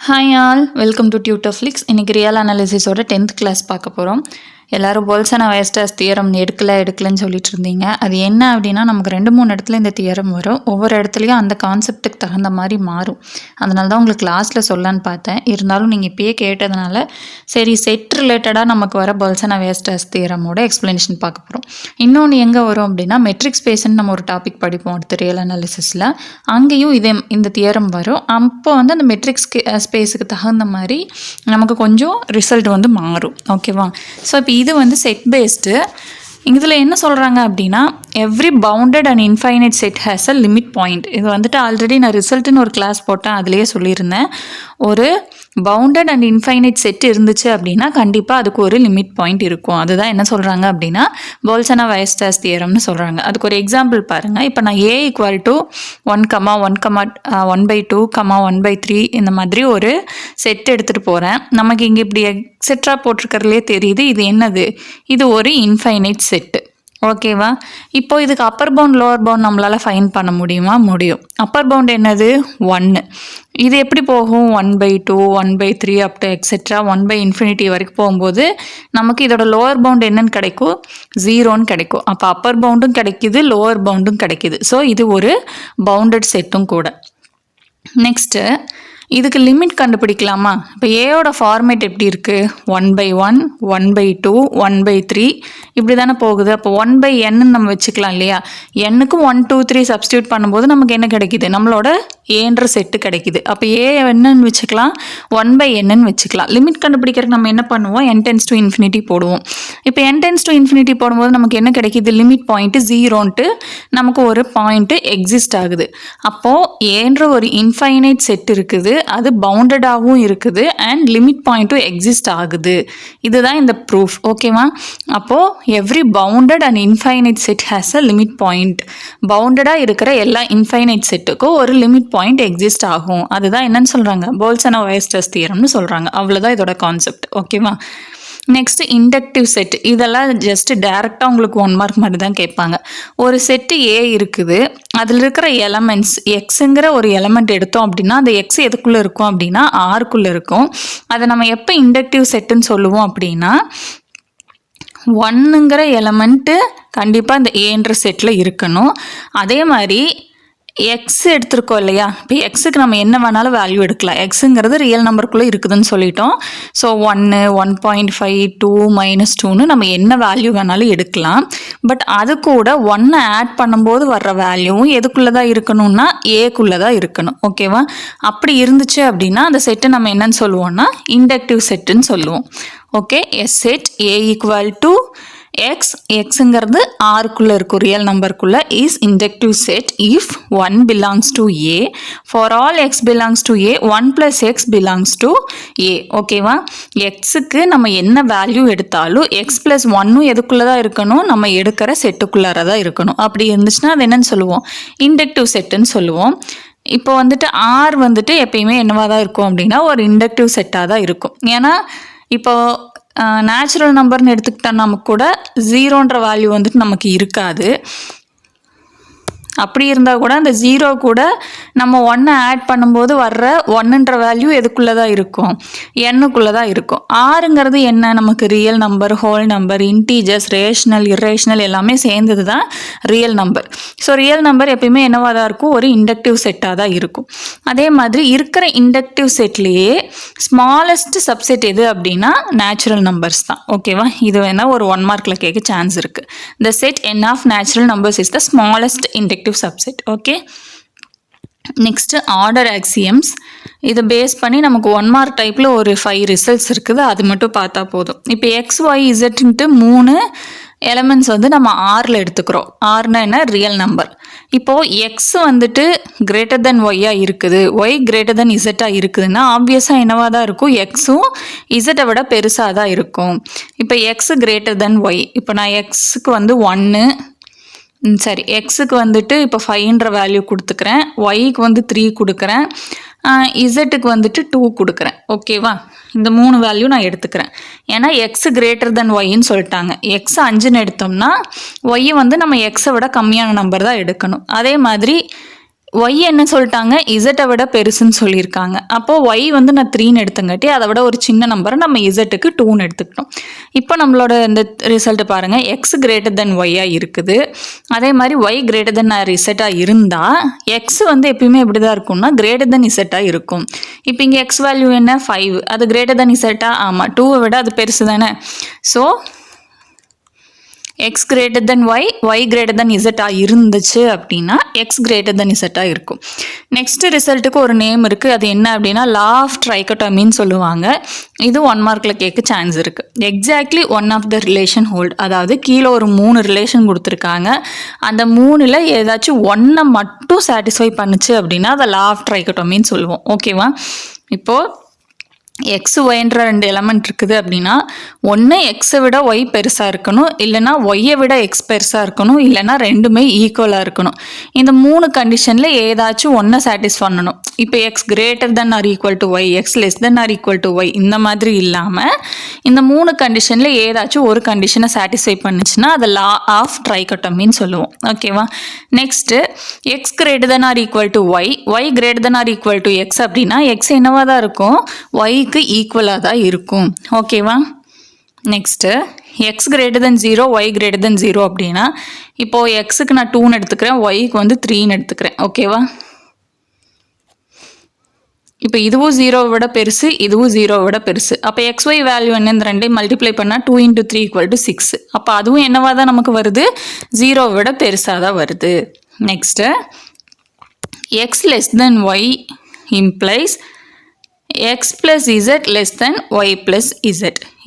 Hi all, welcome to Tutorflix. இன்றைக்கி real அனாலிசிஸோட 10th class பார்க்க போகிறோம். எல்லோரும் போல்சன்-வெயஸ்டாஸ் தியரம் எடுக்கலன்னு சொல்லிட்டு இருந்தீங்க. அது என்ன அப்படின்னா, நமக்கு 2-3 இடத்துல இந்த தியரம் வரும். ஒவ்வொரு இடத்துலையும் அந்த கான்செப்டுக்கு தகுந்த மாதிரி மாறும். அதனால தான் உங்களுக்கு கிளாஸில் சொல்லலான்னு பார்த்தேன். இருந்தாலும் நீங்கள் இப்பயே கேட்டதுனால சரி, செட் ரிலேட்டடாக நமக்கு வர போல்சன்-வெயஸ்டாஸ் தியரமோட எக்ஸ்ப்ளனேஷன் பார்க்க போகிறோம். இன்னொன்று எங்கே வரும் அப்படின்னா, மெட்ரிக் ஸ்பேஸ்ன்னு நம்ம ஒரு டாபிக் படிப்போம் அடுத்த ரியல் அனாலிசிஸில். அங்கேயும் இந்த தியரம் வரும். அப்போ வந்து அந்த மெட்ரிக் ஸ்பேஸுக்கு தகுந்த மாதிரி நமக்கு கொஞ்சம் ரிசல்ட் வந்து மாறும். ஓகேவா? ஸோ இப்போ இது வந்து செட் பேஸ்டு. இதில் என்ன சொல்கிறாங்க அப்படின்னா, every bounded and infinite set has a limit point. இது வந்துட்டு ஆல்ரெடி நான் ரிசல்ட்டுன்னு ஒரு கிளாஸ் போட்டேன், அதுலேயே சொல்லியிருந்தேன். ஒரு பவுண்டட் அண்ட் இன்ஃபைனைட் செட் இருந்துச்சு அப்படின்னா கண்டிப்பாக அதுக்கு ஒரு லிமிட் பாயிண்ட் இருக்கும். அதுதான் என்ன சொல்கிறாங்க அப்படின்னா போல்சன்-வெயஸ்டாஸ் தியரம்னு சொல்கிறாங்க. அதுக்கு ஒரு எக்ஸாம்பிள் பாருங்கள். இப்போ நான் A = 1,1,1/2, 1/3 இந்த மாதிரி ஒரு செட் எடுத்துகிட்டு போகிறேன். நமக்கு இங்கே இப்படி எக்ஸெட்ரா போட்டிருக்கிறதுலே தெரியுது. இது என்னது? இது ஒரு இன்ஃபைனைட் செட்டு. ஓகேவா? இப்போ இதுக்கு அப்பர் பவுண்ட் லோவர் பவுண்ட் நம்மளால் ஃபைண்ட் பண்ண முடியுமா? முடியும். அப்பர் பவுண்ட் என்னது? 1. இது எப்படி போகும்? 1/2, 1/3 அப் டு எக்ஸெட்ரா 1/∞ வரைக்கும் போகும்போது நமக்கு இதோட லோவர் பவுண்ட் என்னன்னு கிடைக்கும்? 0ன்னு கிடைக்கும். அப்போ அப்பர் பவுண்டும் கிடைக்குது, லோவர் பவுண்டும் கிடைக்குது. ஸோ இது ஒரு பவுண்டட் செட்டும் கூட. நெக்ஸ்ட்டு இதுக்கு லிமிட் கண்டுபிடிக்கலாமா? இப்போ ஏயோட ஃபார்மேட் எப்படி இருக்குது? 1/1, 1/2, 1/3 இப்படி தானே போகுது. அப்போ 1/n நம்ம வச்சுக்கலாம் இல்லையா? எண்ணுக்கு 1, 2, 3 சப்ஸ்டியூட் பண்ணும்போது நமக்கு என்ன கிடைக்குது? நம்மளோட ஏன்ற செட்டு கிடைக்குது. அப்போ ஏ என்னன்னு வச்சுக்கலாம்? 1/n வச்சுக்கலாம். லிமிட் கண்டுபிடிக்கிறதுக்கு நம்ம என்ன பண்ணுவோம்? n →∞ போடுவோம். இப்போ n →∞ போடும்போது நமக்கு என்ன கிடைக்கிது? லிமிட் பாயிண்ட்டு 0ன்ட்டு நமக்கு ஒரு பாயிண்ட்டு எக்ஸிஸ்ட் ஆகுது. அப்போது ஏன்ற ஒரு இன்ஃபைனைட் செட் இருக்குது, அது பவுண்டடாகவும் இருக்குது அண்ட் லிமிட் பாயிண்ட்டும் எக்ஸிஸ்ட் ஆகுது. இதுதான் இந்த ப்ரூஃப். ஓகேவா? அப்போது every bounded and infinite set has a limit point. பவுண்டடாக இருக்கிற எல்லா இன்ஃபைனைட் செட்டுக்கும் ஒரு லிமிட் பாயிண்ட் எக்ஸிஸ்ட் ஆகும். அதுதான் என்னன்னு சொல்கிறாங்க? போல்சன்-வெயஸ்டாஸ் தியரம்னு சொல்கிறாங்க. அவ்வளோதான் இதோட கான்செப்ட். ஓகேவா? Next inductive set. இதெல்லாம் ஜஸ்ட் டேரெக்டாக உங்களுக்கு 1 மார்க் மாதிரி தான் கேட்பாங்க. ஒரு செட்டு ஏ இருக்குது, அதில் இருக்கிற எலமெண்ட்ஸ் எக்ஸுங்கிற ஒரு எலமெண்ட் எடுத்தோம் அப்படின்னா அந்த எக்ஸ் எதுக்குள்ளே இருக்கும் அப்படின்னா ஆருக்குள்ளே இருக்கும். அதை நம்ம எப்போ இண்டக்டிவ் செட்டுன்னு சொல்லுவோம் அப்படின்னா 1ங்கிற எலமெண்ட்டு கண்டிப்பாக இந்த ஏன்ற செட்டில் இருக்கணும். அதே மாதிரி எக்ஸ் எடுத்திருக்கோம் இல்லையா? இப்போ எக்ஸுக்கு நம்ம என்ன வேணாலும் வேல்யூ எடுக்கலாம். எக்ஸுங்கிறது ரியல் நம்பருக்குள்ளே இருக்குதுன்னு சொல்லிட்டோம். ஸோ 1, 1.5, 2, -2ன்னு நம்ம என்ன வேல்யூ வேணாலும் எடுக்கலாம். பட் அது கூட 1 ஆட் பண்ணும்போது வர்ற வேல்யூவும் எதுக்குள்ளே தான் இருக்கணும்னா ஏக்குள்ளே தான் இருக்கணும். ஓகேவா? அப்படி இருந்துச்சு அப்படின்னா அந்த செட்டை நம்ம என்னன்னு சொல்லுவோம்னா இண்டக்டிவ் செட்டுன்னு சொல்லுவோம். ஓகே, எஸ் செட் ஏ = எக்ஸுங்கிறது ஆருக்குள்ளே இருக்கும் ரியல் நம்பருக்குள்ளே is inductive set if 1 belongs to A. For all x belongs to A, 1 + x belongs to A. ஓகேவா? எக்ஸுக்கு நம்ம என்ன வேல்யூ எடுத்தாலும் x + 1 எதுக்குள்ளே தான் இருக்கணும்? நம்ம எடுக்கிற செட்டுக்குள்ளார தான் இருக்கணும். அப்படி இருந்துச்சுன்னா அது என்னன்னு சொல்லுவோம்? இண்டக்டிவ் செட்டுன்னு சொல்லுவோம். இப்போ வந்துட்டு ஆர் வந்துட்டு எப்பயுமே என்னவாக தான் இருக்கும் அப்படின்னா ஒரு இண்டக்டிவ் செட்டாக தான் இருக்கும். ஏன்னா இப்போ நேச்சுரல் நம்பர்னு எடுத்துக்கிட்டோன்னா நமக்கு கூட 0ன்ற வேல்யூ வந்துட்டு நமக்கு இருக்காது. அப்படி இருந்தால் கூட அந்த 0 கூட நம்ம 1 ஆட் பண்ணும்போது வர்ற 1ன்ற வேல்யூ எதுக்குள்ளே தான் இருக்கும்? எண்ணுக்குள்ளே தான் இருக்கும். ஆறுங்கிறது என்ன? நமக்கு real number, whole number, integers, rational, irrational எல்லாமே சேர்ந்தது தான் real number. So real number எப்பயுமே என்னவாக தான் இருக்கும்? ஒரு இண்டக்டிவ் செட்டாக தான் இருக்கும். அதே மாதிரி இருக்கிற இண்டக்டிவ் செட்லேயே ஸ்மாலஸ்ட் சப்செட் எது அப்படின்னா நேச்சுரல் நம்பர்ஸ் தான். ஓகேவா? இது வேணால் ஒரு 1 மார்க்கில் கேட்க சான்ஸ் இருக்குது. The set n of natural numbers is the smallest inductive subset. Okay, next order axioms. இதை பேஸ் பண்ணி நமக்கு 1 மார்க் டைப்பில் ஒரு 5 ரிசல்ட்ஸ் இருக்குது. அது மட்டும் பார்த்தா போதும். இப்போ எக்ஸ், ஒய், இசட்ன்ட்டு 3 எலமெண்ட்ஸ் வந்து நம்ம ஆரில் எடுத்துக்கிறோம். ஆர்னா என்ன? Real number. இப்போது எக்ஸ் வந்துட்டு கிரேட்டர் தென் ஒய்யாக இருக்குது, ஒய் கிரேட்டர் தென் இசட்டாக இருக்குதுன்னா ஆப்வியஸாக என்னவாக தான் இருக்கும்? எக்ஸும் இசட்டை விட பெருசாக தான் இருக்கும். இப்போ எக்ஸ் கிரேட்டர் தென் ஒய். இப்போ நான் எக்ஸுக்கு வந்து 1, சரி, எக்ஸுக்கு வந்துட்டு இப்போ 5ன்ற வேல்யூ கொடுத்துக்கிறேன், ஒய்க்கு வந்து 3 கொடுக்குறேன், இசட்டுக்கு வந்துட்டு 2 கொடுக்குறேன். ஓகேவா? இந்த 3 வேல்யூ நான் எடுத்துக்கிறேன். ஏன்னா எக்ஸ் கிரேட்டர் தென் ஒய்ன்னு சொல்லிட்டாங்க. எக்ஸ் 5ன்னு எடுத்தோம்னா ஒய்யை வந்து நம்ம எக்ஸை விட கம்மியான நம்பர் தான் எடுக்கணும். அதே மாதிரி ஒய் என்ன சொல்லிட்டாங்க, இசட்டை விட பெருசுன்னு சொல்லியிருக்காங்க. அப்போது ஒய் வந்து நான் 3ன்னு எடுத்தங்காட்டி அதை விட ஒரு சின்ன நம்பரை நம்ம இசட்டுக்கு 2ன்னு எடுத்துக்கிட்டோம். இப்போ நம்மளோட இந்த ரிசல்ட்டு பாருங்கள், எக்ஸ் கிரேட்டர் தென் ஒய்யாக இருக்குது. அதே மாதிரி ஒய் கிரேட்டர் தென் ஆர் இசட்டாக இருந்தால் எக்ஸ் வந்து எப்பயுமே எப்படி தான் இருக்கும்னா கிரேட்டர் தென் இசட்டாக இருக்கும். இப்போ இங்கே எக்ஸ் வேல்யூ என்ன 5, அது கிரேட்டர் தென் இசட்டாக, ஆமாம் 2வை விட அது பெருசு தானே. So X greater than Y greater than இசட்டாக இருந்துச்சு அப்படின்னா எக்ஸ் கிரேட்டர் தென் இசட்டாக இருக்கும். நெக்ஸ்ட் ரிசல்ட்டுக்கு ஒரு நேம் இருக்குது, அது என்ன அப்படின்னா லா ஆஃப் ட்ரைகோட்டமின்னு சொல்லுவாங்க. இது 1 மார்க்கில் கேட்க சான்ஸ் இருக்குது. Exactly one of the relation hold, அதாவது கீழே ஒரு 3 ரிலேஷன் கொடுத்துருக்காங்க. அந்த 3ல் ஏதாச்சும் ஒன்றை மட்டும் சாட்டிஸ்ஃபை பண்ணுச்சு அப்படின்னா அதை லா ஆஃப் ட்ரைகோட்டமின்னு சொல்லுவோம். ஓகேவா? இப்போது எக்ஸ் ஒய்ன்ற 2 எலமெண்ட் இருக்குது அப்படின்னா ஒன்று எக்ஸை விட ஒய் பெருசாக இருக்கணும், இல்லைனா ஒய்யை விட எக்ஸ் பெருசாக இருக்கணும், இல்லைனா ரெண்டுமே ஈக்குவலாக இருக்கணும். இந்த 3 கண்டிஷனில் ஏதாச்சும் ஒன்றை சாட்டிஸ்ஃபை பண்ணணும். இப்போ x greater than or equal to y, x less than or equal to y, இந்த மாதிரி இல்லாமல் இந்த 3 கண்டிஷனில் ஏதாச்சும் ஒரு கண்டிஷனை சாட்டிஸ்ஃபை பண்ணுச்சுன்னா அதை லா ஆஃப் ட்ரைகோட்டமின்னு சொல்லுவோம். ஓகேவா? Next x greater than or equal to y, y greater than or equal to x அப்படின்னா எக்ஸ் என்னவாக தான் இருக்கும், ஒய் ஈக்குவலாக தான் இருக்கும். ஓகேவா? Next x greater than 0, y greater than 0 அப்படின்னா இப்போது எக்ஸுக்கு நான் 2ன்னு எடுத்துக்கிறேன், ஒய்க்கு வந்து 3ன்னு எடுத்துக்கிறேன். ஓகேவா? இப்போ இதுவும் 0வை விட பெருசு, இதுவும் 0வை விட பெருசு. அப்போ எக்ஸ் ஒய் வேல்யூ என்ன, இந்த ரெண்டையும் மல்டிப்ளை பண்ணால் 2 × 3 = 6. அப்போ அதுவும் என்னவா தான் நமக்கு வருது, 0வை விட பெருசாக தான் வருது. Next x less than y implies x plus z less than y plus z.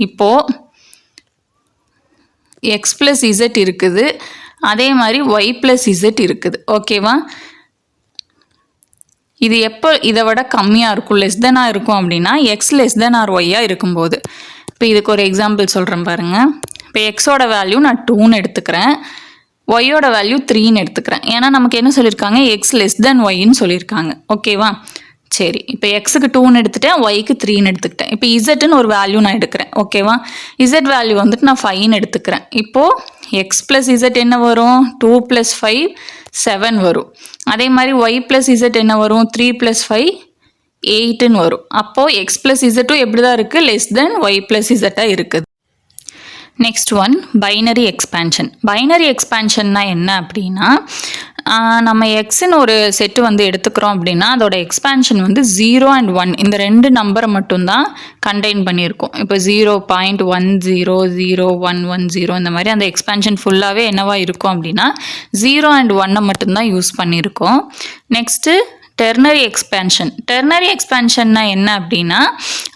இப்போது x plus z இருக்குது, அதே மாதிரி y plus z இருக்குது. ஓகேவா? இது எப்போ இதை விட கம்மியாக இருக்கும், லெஸ் தெனாக இருக்கும் அப்படின்னா எக்ஸ் லெஸ் தென் ஆர் ஒய்யாக இருக்கும்போது. இப்போ இதுக்கு ஒரு எக்ஸாம்பிள் சொல்கிறேன் பாருங்கள். இப்போ எக்ஸோட வேல்யூ நான் 2ன்னு எடுத்துக்கிறேன், ஒய்யோட வேல்யூ 3ன்னு எடுத்துக்கிறேன். ஏன்னா நமக்கு என்ன சொல்லியிருக்காங்க, எக்ஸ் லெஸ் தென் ஒய்ன்னு சொல்லியிருக்காங்க. ஓகேவா? சரி, இப்போ எக்ஸுக்கு 2ன்னு எடுத்துட்டேன், ஒய்க்கு 3ன்னு எடுத்துக்கிட்டேன். இப்போ இசட்டுன்னு ஒரு வேல்யூ நான் எடுக்கிறேன். ஓகேவா? இசட் வேல்யூ வந்துட்டு நான் 5ன்னு எடுத்துக்கிறேன். இப்போது எக்ஸ் ப்ளஸ் இசட் என்ன வரும், 2 + 5 7 வரும். அதே மாதிரி ஒய் ப்ளஸ் இசட் என்ன வரும், 3 + 5 8ன்னு வரும். அப்போது எக்ஸ் ப்ளஸ் இசட்டும் எப்படி தான் இருக்குது, லெஸ் தென் ஒய் ப்ளஸ் இசட்டாக இருக்குது. Next one binary expansion. Binary எக்ஸ்பேன்ஷன்னா என்ன அப்படின்னா நம்ம எக்ஸ்ன்னு ஒரு செட்டு வந்து எடுத்துக்கிறோம் அப்படின்னா அதோட எக்ஸ்பேன்ஷன் வந்து 0 and 1 இந்த 2 நம்பரை மட்டும்தான் கண்டெயின் பண்ணியிருக்கோம். இப்போ 0.100110 இந்த மாதிரி அந்த எக்ஸ்பேன்ஷன் ஃபுல்லாகவே என்னவா இருக்கும் அப்படின்னா 0 and 1 மட்டும்தான் யூஸ் பண்ணியிருக்கோம். Next ternary expansion. டெர்னரி எக்ஸ்பேன்ஷன்னா என்ன அப்படின்னா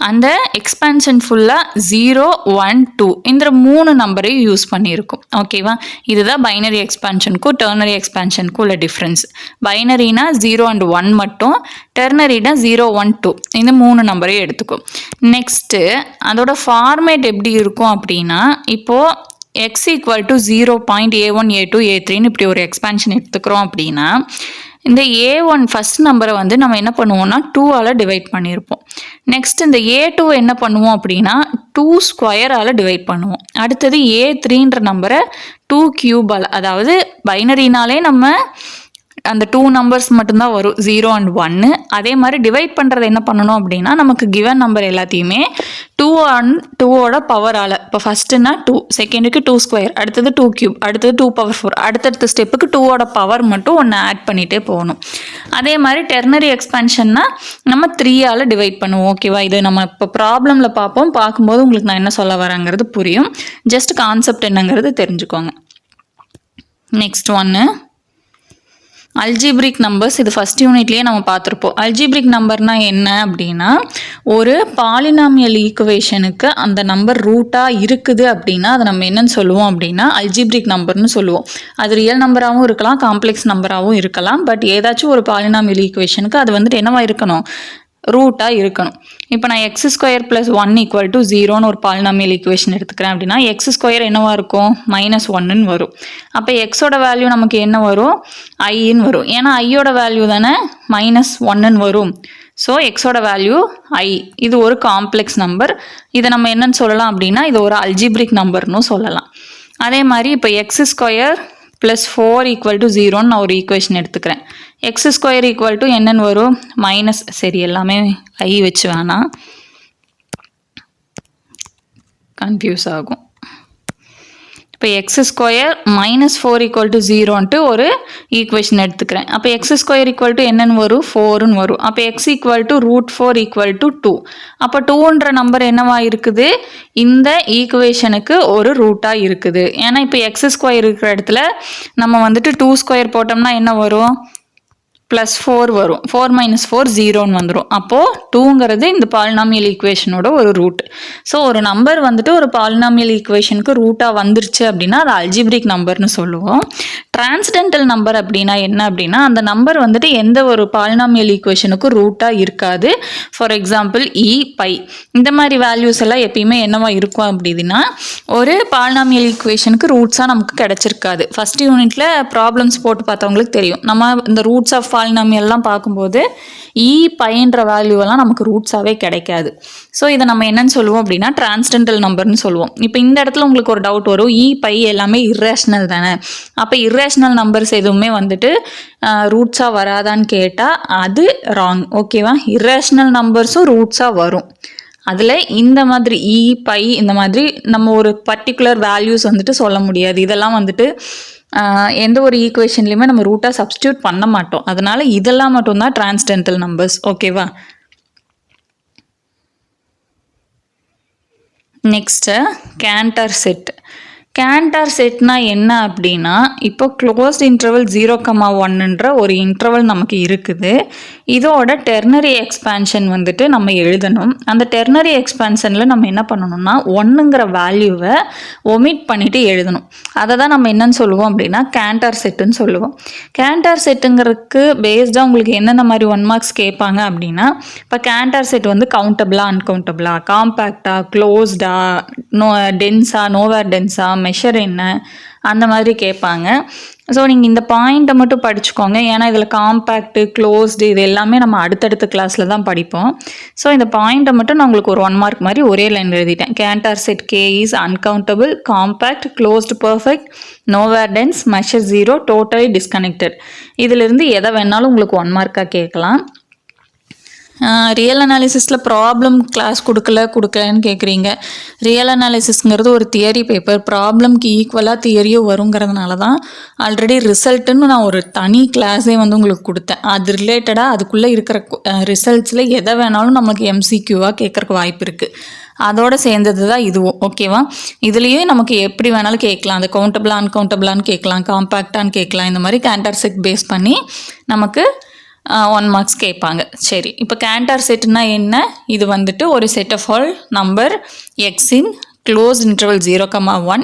அந்த எக்ஸ்பேன்ஷன் ஃபுல்லாக 0, 1, 2 இந்த 3 நம்பரையும் யூஸ் பண்ணியிருக்கோம். ஓகேவா? இதுதான் பைனரி எக்ஸ்பேன்ஷனுக்கும் டெர்னரி எக்ஸ்பேன்ஷனுக்கும் உள்ள டிஃப்ரென்ஸ். பைனரினா 0 and 1 மட்டும், டெர்னரினா 0, 1, 2 இந்த 3 நம்பரையும் எடுத்துக்கும். நெக்ஸ்ட்டு அதோட ஃபார்மேட் எப்படி இருக்கும் அப்படின்னா இப்போது x = 0.a1, a2, a3ன்னு இப்படி ஒரு எக்ஸ்பேன்ஷன் எடுத்துக்கிறோம் அப்படின்னா இந்த a1 ஃபஸ்ட் நம்பரை வந்து நம்ம என்ன பண்ணுவோம்னா 2ஆல் டிவைட் பண்ணியிருப்போம். நெக்ஸ்ட் இந்த a2 என்ன பண்ணுவோம் அப்படின்னா 2² டிவைட் பண்ணுவோம். அடுத்தது a3ன்ற நம்பரை 2³ அதாவது பைனரினாலே நம்ம அந்த 2 நம்பர்ஸ் மட்டும்தான் வரும், 0 and 1. அதே மாதிரி டிவைட் பண்ணுறது என்ன பண்ணணும் அப்படின்னா நமக்கு கிவன் நம்பர் எல்லாத்தையுமே 2ஓட பவரால், இப்போ ஃபஸ்ட்டுன்னா 2, செகண்டுக்கு 2², அடுத்தது 2³ அடுத்தது 2⁴, அடுத்தடுத்த ஸ்டெப்புக்கு 2ஓட பவர் மட்டும் ஒன்று ஆட் பண்ணிகிட்டே போகணும். அதே மாதிரி டெர்னரி எக்ஸ்பேன்ஷன்னா நம்ம 3ஆல் டிவைட் பண்ணுவோம். ஓகேவா? இது நம்ம இப்போ ப்ராப்ளமில் பார்க்கும்போது உங்களுக்கு நான் என்ன சொல்ல வரேங்கிறது புரியும். ஜஸ்ட் கான்செப்ட் என்னங்கிறது தெரிஞ்சுக்கோங்க. நெக்ஸ்ட் ஒன்று அல்ஜிப்ரிக் நம்பர்ஸ். இது ஃபஸ்ட் யூனிட்லேயே நம்ம பார்த்துருப்போம். அல்ஜிப்ரிக் நம்பர்னால் என்ன அப்படின்னா ஒரு பாலினாமியல் ஈக்குவேஷனுக்கு அந்த நம்பர் ரூட்டாக இருக்குது அப்படின்னா அதை நம்ம என்னன்னு சொல்லுவோம் அப்படின்னா அல்ஜிப்ரிக் நம்பர்னு சொல்லுவோம். அது ரியல் நம்பராகவும் இருக்கலாம், காம்ப்ளெக்ஸ் நம்பராகவும் இருக்கலாம். பட் ஏதாச்சும் ஒரு பாலினாமியல் ஈக்குவேஷனுக்கு அது வந்துட்டு என்னவா இருக்கணும், ரூட்டாக இருக்கணும். இப்போ நான் x² + 1 = 0ன்னு ஒரு பாலினாமியல் ஈக்குவேஷன் எடுத்துக்கிறேன் அப்படின்னா x² என்னவா இருக்கும், -1ன்னு வரும். அப்போ எக்ஸோட வேல்யூ நமக்கு என்ன வரும், iன்னு வரும். ஏன்னா ஐயோட வேல்யூ தானே -1ன்னு வரும். ஸோ எக்ஸோட வேல்யூ i. இது ஒரு காம்ப்ளெக்ஸ் நம்பர். இதை நம்ம என்னன்னு சொல்லலாம் அப்படின்னா இது ஒரு அல்ஜிப்ரிக் நம்பர்னு சொல்லலாம். அதே மாதிரி இப்போ x² ப்ளஸ் 4 ஈக்குவல் டு 0ன்னு நான் ஒரு ஈக்குவேஷன் எடுத்துக்கிறேன். எக்ஸ் ஸ்கொயர் ஈக்குவல் டு என்னன்னு வரும் மைனஸ், சரி எல்லாமே ஐ வச்சு வேணாம் கன்ஃபியூஸ் ஆகும். இப்போ X square minus 4 equal to 0ன்ட்டு ஒரு ஈக்குவேஷன் எடுத்துக்கிறேன். அப்போ எக்ஸ் ஸ்கொயர் ஈக்குவல் டு என்னன்னு வரும் 4ன்னு வரும். அப்போ X equal to √4 equal to 2. அப்போ 2ன்ற நம்பர் என்னவா இருக்குது, இந்த ஈக்குவேஷனுக்கு ஒரு ரூட்டாக இருக்குது. ஏன்னா இப்போ எக்ஸ் ஸ்கொயர் இருக்கிற இடத்துல நம்ம வந்துட்டு 2 ஸ்கொயர் போட்டோம்னா என்ன வரும், ப்ளஸ் 4 வரும். 4 மைனஸ் 4 0ன்னு வந்துடும். அப்போது 2ங்கிறது இந்த பாலினாமியல் ஈக்குவேஷனோட ஒரு ரூட். ஸோ ஒரு நம்பர் வந்துட்டு ஒரு பாலினாமியல் ஈக்குவேஷனுக்கு ரூட்டாக வந்துருச்சு அப்படின்னா அது அல்ஜிப்ரிக் நம்பர்னு சொல்லுவோம். டிரான்ஸ்டென்டல் நம்பர் அப்படின்னா என்ன அப்படின்னா அந்த நம்பர் வந்துட்டு எந்த ஒரு பாலினாமியல் ஈக்குவேஷனுக்கும் ரூட்டாக இருக்காது. ஃபார் எக்ஸாம்பிள் பை இந்த மாதிரி வேல்யூஸ் எல்லாம் எப்பயுமே என்னவா இருக்கும் அப்படின்னா ஒரு பாலினாமியல் ஈக்குவேஷனுக்கு ரூட்ஸாக நமக்கு கிடச்சிருக்காது. ஃபர்ஸ்ட் யூனிட்டில் ப்ராப்ளம்ஸ் போட்டு பார்த்தவங்களுக்கு தெரியும். நம்ம இந்த ரூட்ஸ் ஆஃப் பாலினாமியல்லாம் பார்க்கும்போது பைன்ற வேல்யூவெல்லாம் நமக்கு ரூட்ஸாகவே கிடைக்காது. ஸோ இதை நம்ம என்னன்னு சொல்லுவோம் அப்படின்னா டிரான்ஸ்டென்டல் நம்பர்னு சொல்லுவோம். இப்போ இந்த இடத்துல உங்களுக்கு ஒரு டவுட் வரும், பை எல்லாமே இர்ரேஷனல் தானே, அப்போ இர்ரேஷனல் நம்பர்ஸ் எதுவுமே வந்துட்டு ரூட்ஸாக வராதான்னு கேட்டால் அது ராங். ஓகேவா, இர்ரேஷனல் நம்பர்ஸும் ரூட்ஸாக வரும். அதில் இந்த மாதிரி பை இந்த மாதிரி நம்ம ஒரு பர்டிகுலர் வேல்யூஸ் வந்துட்டு சொல்ல முடியாது. இதெல்லாம் வந்துட்டு எந்த ஒரு ஈக்குவேஷன்லையுமே நம்ம ரூட்டாக சப்ஸ்டியூட் பண்ண மாட்டோம். அதனால் இதெல்லாம் மட்டும்தான் டிரான்ஸ்டென்டல் நம்பர்ஸ். ஓகேவா, நெக்ஸ்ட்டு கேண்டர் செட். கேண்டர் செட்னா என்ன அப்படின்னா இப்போ க்ளோஸ்ட் இன்டர்வல் 0,1ன்ற ஒரு இன்டர்வல் நமக்கு இருக்குது. இதோட டெர்னரி எக்ஸ்பான்ஷன் வந்துட்டு நம்ம எழுதணும். அந்த டெர்னரி எக்ஸ்பான்ஷனில் நம்ம என்ன பண்ணணும்னா 1ங்கிற வேல்யூவை ஒமிட் பண்ணிவிட்டு எழுதணும். அதை தான் நம்ம என்னன்னு சொல்லுவோம் அப்படின்னா கேண்டர் செட்டுன்னு சொல்லுவோம். கேண்டர் செட்டுங்கிறதுக்கு பேஸ்டாக உங்களுக்கு என்னென்ன மாதிரி 1 மார்க்ஸ் கேட்பாங்க அப்படின்னா இப்போ கேண்டர் செட் வந்து கவுண்டபிளா அன்கவுண்டபிளா, காம்பேக்டா, க்ளோஸ்டா, டென்ஸா, நோவேர் டென்ஸா, மெஷர் என்ன, அந்த மாதிரி கேட்பாங்க. ஸோ நீங்கள் இந்த பாயிண்ட்டை மட்டும் படிச்சுக்கோங்க. ஏன்னா இதில் காம்பேக்டு, க்ளோஸ்டு இது எல்லாமே நம்ம அடுத்தடுத்த கிளாஸில் தான் படிப்போம். ஸோ இந்த பாயிண்ட்டை மட்டும் நான் உங்களுக்கு ஒரு 1 மார்க் மாதிரி ஒரே லைன் எழுதிட்டேன். Cantor set K is uncountable, compact, closed perfect, nowhere dense, measure 0, totally disconnected. இதிலிருந்து எதை வேணாலும் உங்களுக்கு 1 மார்க்காக கேட்கலாம். ரியல் அனாலிசிஸில் ப்ராப்ளம் கிளாஸ் கொடுக்கலன்னு கேட்குறீங்க. ரியல் அனாலிசிஸ்ங்கிறது ஒரு தியரி பேப்பர், ப்ராப்ளம்க்கு ஈக்குவலாக தியரியும் வருங்கிறதுனால தான் ஆல்ரெடி ரிசல்ட்டுன்னு நான் ஒரு தனி கிளாஸே வந்து உங்களுக்கு கொடுத்தேன். அது ரிலேட்டடாக அதுக்குள்ளே இருக்கிற ரிசல்ட்ஸில் எதை வேணாலும் நமக்கு எம்சிக்யூவாக கேட்குறக்கு வாய்ப்பு இருக்குது. அதோடு சேர்ந்தது தான் இதுவும். ஓகேவா, இதுலேயே நமக்கு எப்படி வேணாலும் கேட்கலாம். அது கவுண்டபிளா அன்கவுண்டபிளான்னு கேட்கலாம், காம்பேக்டான்னு கேட்கலாம். இந்த மாதிரி கேண்டர் செட் பேஸ் பண்ணி நமக்கு 1 மார்க்ஸ் கேட்பாங்க. சரி, இப்போ கேண்டர் செட்னா என்ன, இது வந்துட்டு ஒரு செட் ஆஃப் ஆல் நம்பர் எக்ஸின் க்ளோஸ் இன்டர்வல் 0,1.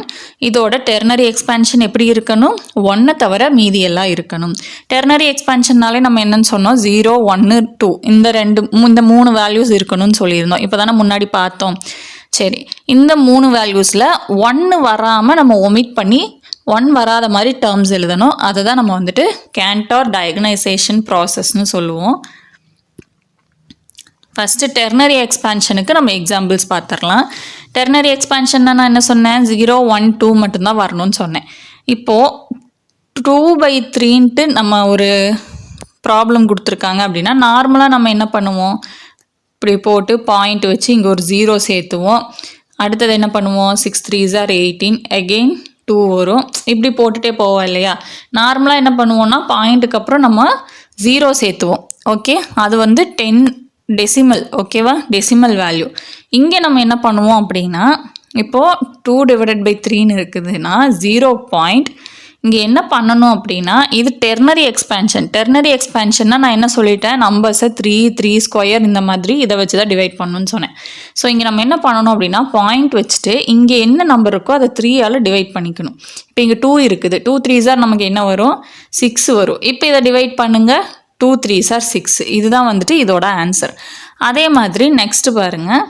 இதோட டெர்னரி எக்ஸ்பான்ஷன் எப்படி இருக்கணும், 1 தவிர மீதி எல்லாம் இருக்கணும். டெர்னரி எக்ஸ்பான்ஷன்னாலே நம்ம என்னன்னு சொன்னோம், 0, 1, 2 இந்த 3 வேல்யூஸ் இருக்கணும்னு சொல்லியிருந்தோம். இப்போ தானே முன்னாடி பார்த்தோம். சரி, இந்த 3 வேல்யூஸில் 1 வராமல் நம்ம ஒமிட் பண்ணி 1 வராத மாதிரி டேர்ம்ஸ் எழுதணும். அதை தான் நம்ம வந்துட்டு கேண்டர் டயகனைசேஷன் ப்ராசஸ்னு சொல்லுவோம். ஃபஸ்ட்டு டெர்னரி எக்ஸ்பான்ஷனுக்கு நம்ம எக்ஸாம்பிள்ஸ் பார்த்துடலாம். டெர்னரி எக்ஸ்பான்ஷன்னா நான் என்ன சொன்னேன், 0, 1, 2 மட்டும்தான் வரணும்னு சொன்னேன். இப்போது 2/3ன்ட்டு நம்ம ஒரு ப்ராப்ளம் கொடுத்துருக்காங்க அப்படின்னா நார்மலாக நம்ம என்ன பண்ணுவோம், இப்படி போட்டு பாயிண்ட் வச்சு இங்கே ஒரு 0 சேர்த்துவோம். அடுத்தது என்ன பண்ணுவோம், 6 3s are 18, அகெயின் 2 வரும். இப்படி போட்டுகிட்டே போவோம் இல்லையா. நார்மலாக என்ன பண்ணுவோம்னா பாயிண்ட்டுக்கு அப்புறம் நம்ம 0 சேர்த்துவோம். ஓகே, அது வந்து 10 டெசிமல். ஓகேவா, டெசிமல் வேல்யூ. இங்கே நம்ம என்ன பண்ணுவோம் அப்படின்னா இப்போது 2/3ன்னு இருக்குதுன்னா 0 பாயிண்ட். இங்கே என்ன பண்ணணும் அப்படின்னா இது டெர்னரி எக்ஸ்பான்ஷன். டெர்னரி எக்ஸ்பான்ஷன்னா நான் என்ன சொல்லிட்டேன், நம்பர்ஸை 3 ஸ்கொயர் இந்த மாதிரி இதை வச்சு தான் டிவைட் பண்ணணும்னு சொன்னேன். ஸோ இங்கே நம்ம என்ன பண்ணணும் அப்படின்னா பாயிண்ட் வச்சுட்டு இங்கே என்ன நம்பர் இருக்கோ அதை 3ஆல் டிவைட் பண்ணிக்கணும். இப்போ இங்கே 2 இருக்குது, 2 3s are நமக்கு என்ன வரும், 6 வரும். இப்போ இதை டிவைட் பண்ணுங்கள், 2 3s are 6. இதுதான் வந்துட்டு இதோட ஆன்சர். அதே மாதிரி நெக்ஸ்ட் பாருங்கள்,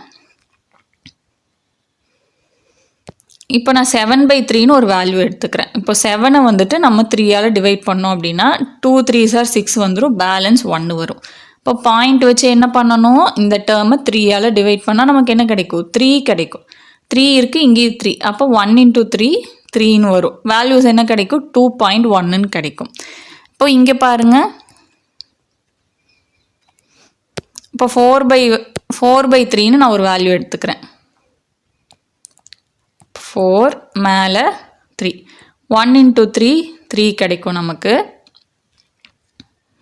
இப்போ நான் 7/3ன்னு ஒரு வேல்யூ எடுத்துக்கிறேன். இப்போ 7 வந்துட்டு நம்ம 3ஆல் டிவைட் பண்ணோம் அப்படின்னா 2 3s are 6 வந்துடும், பேலன்ஸ் 1 வரும். இப்போ பாயிண்ட் வச்சு என்ன பண்ணணும், இந்த டேர்மை 3ஆல் டிவைட் பண்ணால் நமக்கு என்ன கிடைக்கும், 3 கிடைக்கும். 3 இருக்குது, இங்கேயும் 3. அப்போ 1 × 3 3ன்னு வரும். வேல்யூஸ் என்ன கிடைக்கும்? 2.1ன்னு கிடைக்கும். இப்போ இங்கே பாருங்கள், இப்போ 4/3ன்னு நான் ஒரு வேல்யூ எடுத்துக்கிறேன். 4 மேலே 3, 1 × 3 3 கிடைக்கும் நமக்கு.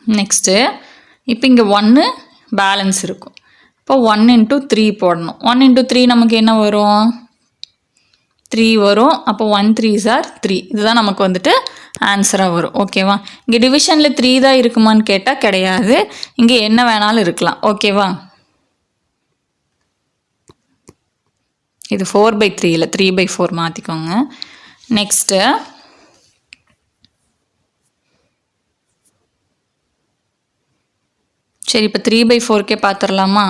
நெக்ஸ்ட்டு இப்போ இங்கே 1 பேலன்ஸ் இருக்கும். இப்போ 1 × 3 போடணும். 1 × 3 நமக்கு என்ன வரும்? 3 வரும். அப்போ 1 3s are 3. இதுதான் நமக்கு வந்துட்டு ஆன்சராக வரும். ஓகேவா? இங்கே டிவிஷனில் 3 தான் இருக்குமான்னு கேட்டால் கிடையாது. இங்கே என்ன வேணாலும் இருக்கலாம். ஓகேவா? இது 4/3 இல்லை, 3/4 மாற்றிக்கோங்க. நெக்ஸ்ட்டு சரி, இப்போ 3/4க்கே பார்த்துடலாமா?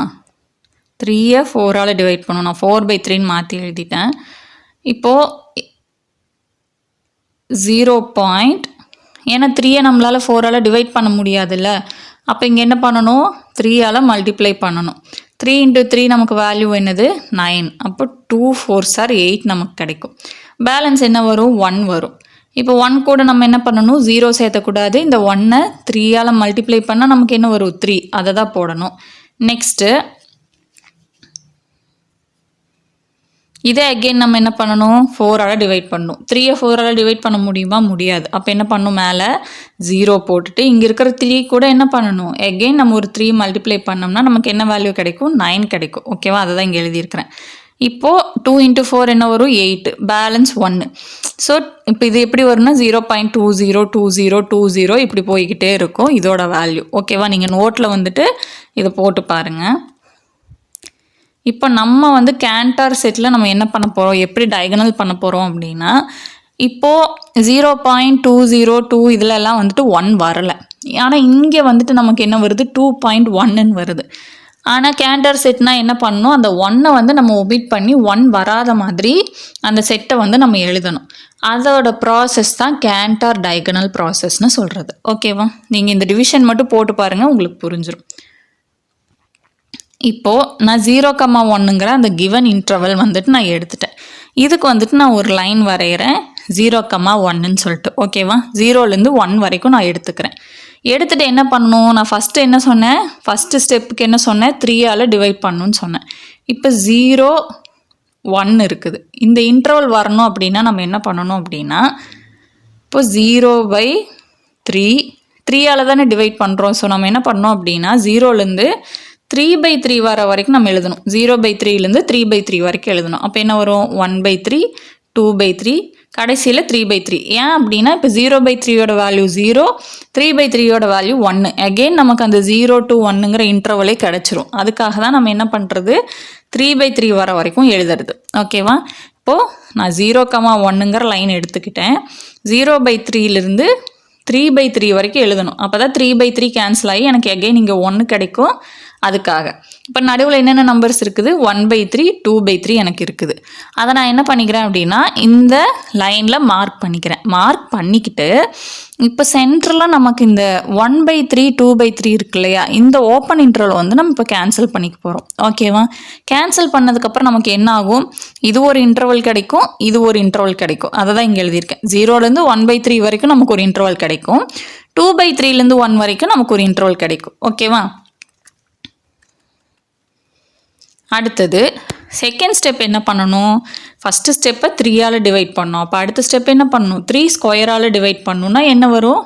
3யை 4ஆல் டிவைட் பண்ணணும். நான் 4/3ன்னு மாற்றி எழுதிட்டேன். இப்போது 0. ஏன்னா 3யை நம்மளால் 4ஆல் டிவைட் பண்ண முடியாதுல்ல. அப்போ இங்கே என்ன பண்ணணும்? 3ஆல் மல்டிப்ளை பண்ணணும். 3 × 3 நமக்கு வேல்யூ என்னது? 9. அப்போ 2 4s are 8 நமக்கு கிடைக்கும். பேலன்ஸ் என்ன வரும்? 1 வரும். இப்போ 1 கூட நம்ம என்ன பண்ணணும்? 0 சேர்த்தக்கூடாது. இந்த 1ஐ 3ஆல் மல்டிப்ளை பண்ணால் நமக்கு என்ன வரும்? 3. அதை தான் போடணும். நெக்ஸ்ட்டு இதே அகெயின் நம்ம என்ன பண்ணணும்? 4ஆல் டிவைட் பண்ணணும். 3யை 4ஆல் டிவைட் பண்ண முடியுமா? முடியாது. அப்போ என்ன பண்ணணும்? மேலே 0 போட்டுட்டு இங்கே இருக்கிற 3 கூட என்ன பண்ணணும்? அகெயின் நம்ம ஒரு 3 மல்டிப்ளை பண்ணோம்னா நமக்கு என்ன வேல்யூ கிடைக்கும்? 9 கிடைக்கும். ஓகேவா? அதை தான் இங்கே எழுதியிருக்கிறேன். இப்போது 2 × 4 என்ன வரும்? 8. பேலன்ஸ் 1. ஸோ இப்போ இது எப்படி வரும்னா 0.202020 இப்படி போய்கிட்டே இருக்கும் இதோட வேல்யூ. ஓகேவா? நீங்கள் நோட்டில் வந்துட்டு இதை போட்டு பாருங்கள். இப்போ நம்ம வந்து கேண்டார் செட்டில் நம்ம என்ன பண்ண போகிறோம், எப்படி டயகனல் பண்ண போகிறோம் அப்படின்னா, இப்போது 0.202 இதிலெல்லாம் வந்துட்டு 1 வரலை. ஆனால் இங்கே வந்துட்டு நமக்கு என்ன வருது? 2.1ன்னு வருது. ஆனால் கேண்டார் செட்னா என்ன பண்ணணும்? அந்த 1ஐ வந்து நம்ம ஒமிட் பண்ணி 1 வராத மாதிரி அந்த செட்டை வந்து நம்ம எழுதணும். அதோட ப்ராசஸ் தான் கேண்டார் டயகனல் ப்ராசஸ்ன்னு சொல்கிறது. ஓகேவா? நீங்கள் இந்த டிவிஷன் மட்டும் போட்டு பாருங்கள், உங்களுக்கு புரிஞ்சிடும். இப்போது நான் 0,1ங்கிற அந்த கிவன் இன்டர்வல் வந்துட்டு நான் எடுத்துட்டேன். இதுக்கு வந்துட்டு நான் ஒரு லைன் வரைகிறேன் 0,1ன்னு சொல்லிட்டு. ஓகேவா? 0லேருந்து 1 வரைக்கும் நான் எடுத்துக்கிறேன். எடுத்துகிட்டு என்ன பண்ணணும்? நான் ஃபஸ்ட்டு என்ன சொன்னேன்? ஃபஸ்ட்டு ஸ்டெப்புக்கு என்ன சொன்னேன்? 3ஆல் டிவைட் பண்ணணுன்னு சொன்னேன். இப்போ 0 1 இருக்குது. இந்த இன்டர்வல் வரணும் அப்படின்னா நம்ம என்ன பண்ணணும் அப்படின்னா, இப்போ 0/3 3ஆல் தானே டிவைட் பண்ணுறோம். ஸோ நம்ம என்ன பண்ணோம் அப்படின்னா 0லேருந்து 3/3 வர வரைக்கும் நம்ம எழுதணும். 0/3லேருந்து 3/3 வரைக்கும் எழுதணும். அப்போ என்ன வரும்? 1/3 2/3 கடைசியில் 3/3. ஏன் அப்படின்னா இப்போ 0/3யோட வேல்யூ 0, 3/3யோட வேல்யூ 1. அகெயின் நமக்கு அந்த 0 to 1ங்கிற இன்டர்வலே கிடச்சிரும். அதுக்காக தான் நம்ம என்ன பண்ணுறது? 3/3 வர வரைக்கும் எழுதுறது. ஓகேவா? இப்போது நான் 0,1ங்கிற லைன் எடுத்துக்கிட்டேன். 0/3லேருந்து 3/3 வரைக்கும் எழுதணும். அப்போ தான் 3/3 கேன்சல் ஆகி எனக்கு அகெயின் இங்கே 1 கிடைக்கும். அதுக்காக இப்போ நடுவில் என்னென்ன நம்பர்ஸ் இருக்குது? 1/3 2/3 எனக்கு இருக்குது. அதை நான் என்ன பண்ணிக்கிறேன் அப்படின்னா இந்த லைனில் மார்க் பண்ணிக்கிறேன். மார்க் பண்ணிக்கிட்டு இப்போ சென்டரில் நமக்கு இந்த 1/3 2/3 இருக்கு இல்லையா, இந்த ஓப்பன் இன்டர்வல் வந்து நம்ம இப்போ கேன்சல் பண்ணிக்க போகிறோம். ஓகேவா? கேன்சல் பண்ணதுக்கப்புறம் நமக்கு என்ன ஆகும்? இது ஒரு இன்டர்வல் கிடைக்கும், இது ஒரு இன்டர்வல் கிடைக்கும். அதை தான் இங்கே எழுதியிருக்கேன். 0லேருந்து 1/3 வரைக்கும் நமக்கு ஒரு இன்டர்வல் கிடைக்கும். 2/3லேருந்து 1 வரைக்கும் நமக்கு ஒரு இன்டர்வல் கிடைக்கும். ஓகேவா? அடுத்தது செகண்ட் ஸ்டெப் என்ன பண்ணணும்? ஃபஸ்ட்டு ஸ்டெப்பை 3ஆல் டிவைட் பண்ணணும். அப்போ அடுத்த ஸ்டெப் என்ன பண்ணணும்? 3 ஸ்கொயரால் டிவைட் பண்ணணும்னா என்ன வரும்?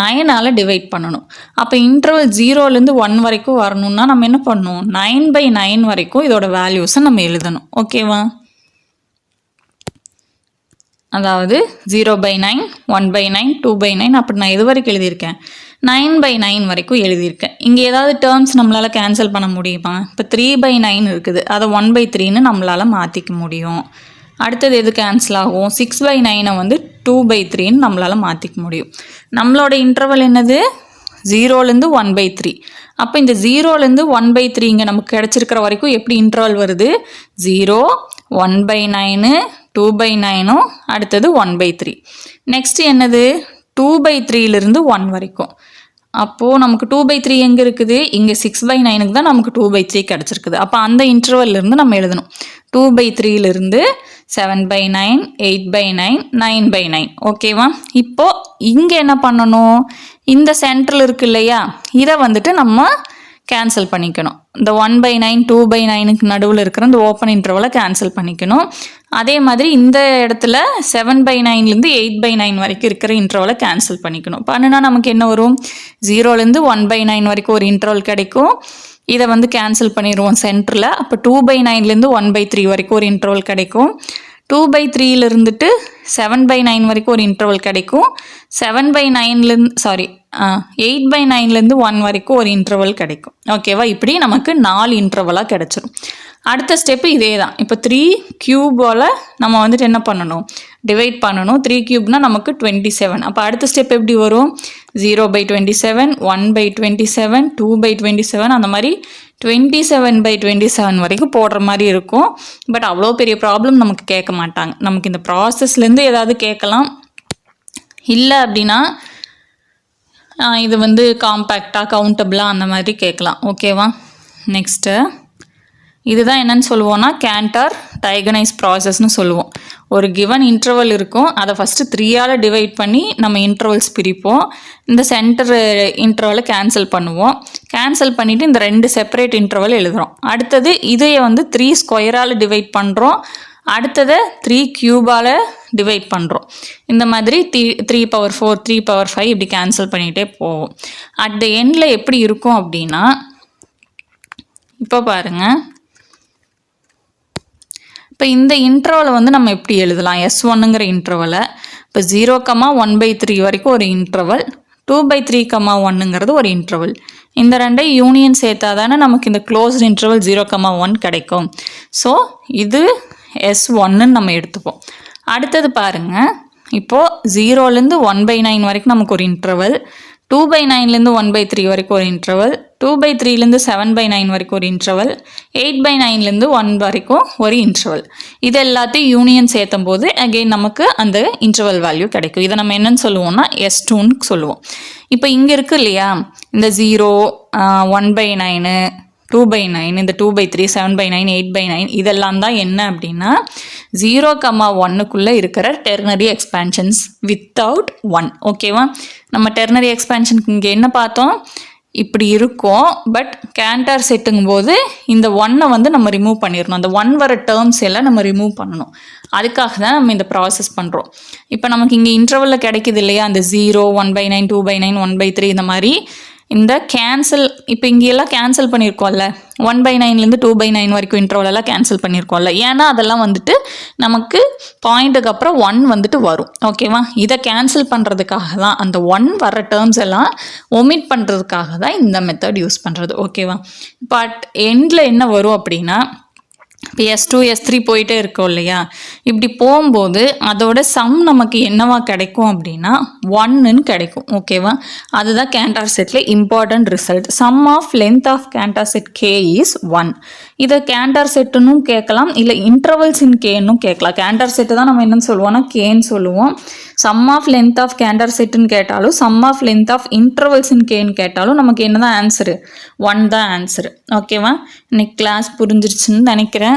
9ஆல் டிவைட் பண்ணணும். அப்போ இன்டர்வல் 0லேருந்து 1 வரைக்கும் வரணும்னா நம்ம என்ன பண்ணணும்? 9/9 வரைக்கும் இதோட வேல்யூஸை நம்ம எழுதணும். ஓகேவா? அதாவது 0/9 1/9 2/9 அப்படி நான் எது வரைக்கும் எழுதியிருக்கேன்? 9/9 வரைக்கும் எழுதியிருக்கேன். இங்கே ஏதாவது டேர்ம்ஸ் நம்மளால் கேன்சல் பண்ண முடியுமா? இப்போ 3/9 இருக்குது, அதை 1/3ன்னு நம்மளால் மாற்றிக்க முடியும். அடுத்தது எது கேன்சல் ஆகும்? 6/9 வந்து 2/3ன்னு நம்மளால் மாற்றிக்க முடியும். நம்மளோட இன்டர்வல் என்னது? 0லேருந்து 1/3. அப்போ இந்த 0லேருந்து 1/3 இங்கே நமக்கு கிடச்சிருக்கிற வரைக்கும் எப்படி இன்டர்வல் வருது? 0 1/9 2/9 அடுத்தது 1/3. நெக்ஸ்ட் என்னது? 2/3லேருந்து 1 வரைக்கும். அப்போது நமக்கு 2/3 எங்கே இருக்குது? இங்கே 6/9க்கு தான் நமக்கு 2/3 கிடச்சிருக்குது. அப்போ அந்த இன்டர்வல்லேருந்து நம்ம எழுதணும். 2/3லேருந்து 7/9, 8/9, 9/9. ஓகேவா? இப்போ இங்கே என்ன பண்ணணும், இந்த சென்டரில் இருக்கு இல்லையா, இதை வந்துட்டு நம்ம கேன்சல் பண்ணிக்கணும். இந்த 1/9 2/9க்கு நடுவில் இருக்கிற இந்த ஓப்பன் இன்டர்வலை கேன்சல் பண்ணிக்கணும். அதே மாதிரி இந்த இடத்துல 7/9லேருந்து 8/9 வரைக்கும் இருக்கிற இன்டர்வலை கேன்சல் பண்ணிக்கணும். பண்ணுனா நமக்கு என்ன வரும், 0லேருந்து 1/9 வரைக்கும் ஒரு இன்டர்வல் கிடைக்கும். இதை வந்து கேன்சல் பண்ணிடுவோம் சென்டரில். அப்போ 2/9லேருந்து 1/3 வரைக்கும் ஒரு இன்டர்வல் கிடைக்கும். 2/3ல இருந்துட்டு 7/9 வரைக்கும் ஒரு இன்டர்வல் கிடைக்கும். 8/9லேருந்து 1 வரைக்கும் ஒரு இன்டர்வல் கிடைக்கும். ஓகேவா? இப்படி நமக்கு 4 இன்டர்வலாக கிடைச்சிரும். அடுத்த ஸ்டெப்பு இதே தான். இப்போ 3 கியூபால் நம்ம வந்துட்டு என்ன பண்ணணும், டிவைட் பண்ணணும். 3 கியூப்னா நமக்கு 27. அப்போ அடுத்த ஸ்டெப் எப்படி வரும், 0/27, 1/27, 2/27, அந்த மாதிரி 27/27 வரைக்கும் போடுற மாதிரி இருக்கும். பட் அவ்வளோ பெரிய ப்ராப்ளம் நமக்கு கேட்க மாட்டாங்க. நமக்கு இந்த ப்ராசஸ்லேருந்து ஏதாவது கேட்கலாம். இல்லை அப்படின்னா இது வந்து காம்பேக்டாக கவுண்டபிளாக அந்த மாதிரி கேட்கலாம். ஓகேவா? நெக்ஸ்ட்டு இதுதான் என்னன்னு சொல்லுவோம்னா கேண்டார் டயகனைஸ் ப்ராசஸ்னு சொல்லுவோம். ஒரு கிவன் இன்டர்வல் இருக்கும், அதை ஃபஸ்ட்டு 3ஆல் டிவைட் பண்ணி நம்ம இன்டர்வல்ஸ் பிரிப்போம். இந்த சென்டர் இன்டர்வலை கேன்சல் பண்ணுவோம். கேன்சல் பண்ணிவிட்டு இந்த 2 செப்பரேட் இன்டர்வல் எழுதுகிறோம். அடுத்தது இதையை வந்து 3 ஸ்கொயரால் டிவைட் பண்ணுறோம். அடுத்ததை 3 கியூபால் டிவைட் பண்ணுறோம். இந்த மாதிரி 3/4 3/5 இப்படி கேன்சல் பண்ணிகிட்டே போவோம். அட் த எண்டில் எப்படி இருக்கும் அப்படின்னா, இப்போ பாருங்கள், இப்போ இந்த இன்டர்வலை வந்து நம்ம எப்படி எழுதலாம், S1ங்கிற இன்டர்வலை. இப்போ 0,1/3 வரைக்கும் ஒரு இன்டர்வல், 2/3,1ங்கிறது ஒரு இன்டர்வல். இந்த ரெண்டையும் யூனியன் சேர்த்தா தானே நமக்கு இந்த க்ளோஸ்ட் இன்டர்வல் 0,1 கிடைக்கும். ஸோ இது S1ன்னு நம்ம எடுத்துப்போம். அடுத்தது பாருங்கள், இப்போது 0லேருந்து 1/9 வரைக்கும் நமக்கு ஒரு இன்டர்வல், 2/9லேருந்து 1/3 வரைக்கும் ஒரு இன்டர்வல், 2/3லேருந்து 7/9 வரைக்கும் ஒரு இன்டர்வல், 8/9லேருந்து 1 வரைக்கும் ஒரு இன்டர்வல். இது எல்லாத்தையும் யூனியன் சேர்த்தும் போது அகெயின் நமக்கு அந்த இன்டர்வல் வேல்யூ கிடைக்கும். இதை நம்ம என்னன்னு சொல்லுவோம்னா S2ன்னு சொல்லுவோம். இப்போ இங்கே இருக்குது இல்லையா, இந்த 0, 1/9, 2/9, இந்த 2/3, 7/9, 8/9 இதெல்லாம் தான் என்ன அப்படின்னா 0,1க்குள்ளே இருக்கிற டெர்னரி எக்ஸ்பேன்ஷன்ஸ் வித்தவுட் 1. ஓகேவா? நம்ம டெர்னரி எக்ஸ்பேன்ஷனுக்கு இங்கே என்ன பார்த்தோம், இப்படி இருக்கும். பட் கேண்டார் செட்டுங்கும் போது இந்த 1 வந்து நம்ம ரிமூவ் பண்ணிடணும். அந்த 1 வர டேர்ம்ஸ் எல்லாம் நம்ம ரிமூவ் பண்ணணும். அதுக்காக தான் நம்ம இந்த ப்ராசஸ் பண்ணுறோம். இப்போ நமக்கு இங்கே இன்டர்வலில் கிடைக்குது இல்லையா, அந்த 0, 1/9, 2/9, 1/3 இந்த மாதிரி இந்த கேன்சல். இப்போ இங்கெல்லாம் கேன்சல் பண்ணியிருக்கோம்ல, 1/9லேருந்து 2/9 வரைக்கும் இன்டர்வலெல்லாம் கேன்சல் பண்ணியிருக்கோம்ல. ஏன்னா அதெல்லாம் வந்துட்டு நமக்கு பாயிண்ட்டுக்கு அப்புறம் 1 வந்துட்டு வரும். ஓகேவா? இதை கேன்சல் பண்ணுறதுக்காக தான், அந்த 1 வர டேர்ம்ஸ் எல்லாம் ஒமிட் பண்ணுறதுக்காக தான் இந்த மெத்தட் யூஸ் பண்ணுறது. ஓகேவா? பட் எண்டில் என்ன வரும் அப்படின்னா, இப்போ S2 S3 போயிட்டே இருக்கோம் இல்லையா, இப்படி போகும்போது அதோட சம் நமக்கு என்னவா கிடைக்கும் அப்படின்னா 1ன்னு கிடைக்கும். ஓகேவா? அதுதான் கேண்டார் செட்டில் important result. Sum of length of Cantor set K is 1. இதை கேண்டார் செட்டுன்னும் கேட்கலாம், இல்லை இன்டர்வல்ஸ் இன் கேன்னும் கேட்கலாம். கேண்டார் செட்டு தான் நம்ம என்னன்னு சொல்லுவோம்னா கேன்னு சொல்லுவோம். Sum of length of Cantor செட்டுன்னு கேட்டாலும், sum of length of intervals in கேன்னு கேட்டாலும் நமக்கு என்ன தான் ஆன்சரு, 1 தான் ஆன்சரு. ஓகேவா? இன்னைக்கு கிளாஸ் புரிஞ்சிருச்சுன்னு நினைக்கிறேன்.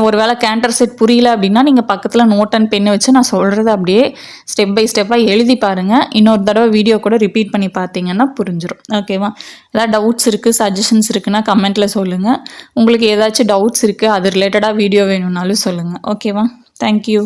ஒருவேளை கேண்டார் செட் புரியல அப்படின்னா நீங்கள் பக்கத்தில் நோட் அண்ட் பென்னு வச்சு நான் சொல்கிறத அப்படியே ஸ்டெப் பை ஸ்டெப்பாக எழுதி பாருங்கள். இன்னொரு தடவை வீடியோ கூட ரிப்பீட் பண்ணி பார்த்தீங்கன்னா புரிஞ்சிடும். ஓகேவா? ஏதாவது டவுட்ஸ் இருக்குது, சஜஷன்ஸ் இருக்குன்னா கமெண்ட்டில் சொல்லுங்கள். உங்களுக்கு ஏதாச்சும் டவுட்ஸ் இருக்குது, அது ரிலேட்டடாக வீடியோ வேணும்னாலும் சொல்லுங்கள். ஓகேவா? தேங்க்யூ.